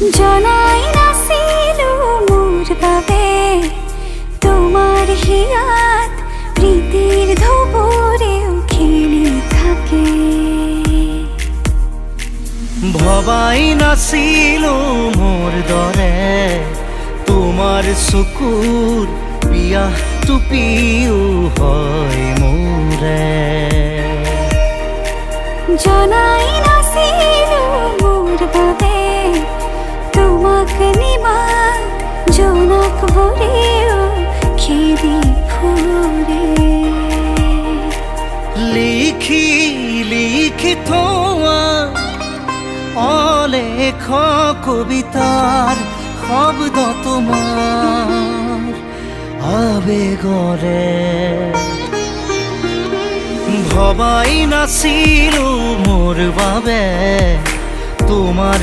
জনাই নাছিল মোর বাবে তোমার হিয়াত প্রীতির ধবরেও খেলি থাকে। ভবাই নাছিল মোর দৰে তোমাৰ চকুৰ বিয়া টুপিও হয় মোৰে। জনাই নাছিল মোর বাবে তোমাক নিমাত জোনাক ভরেও খেদি ফুৰে। লিখি লিখি থোৱা অলেখ কবিতাৰ শব্দ তোমাৰ আবেগৰে। ভবাই নাছিলো মোৰ বাবে তোমাৰ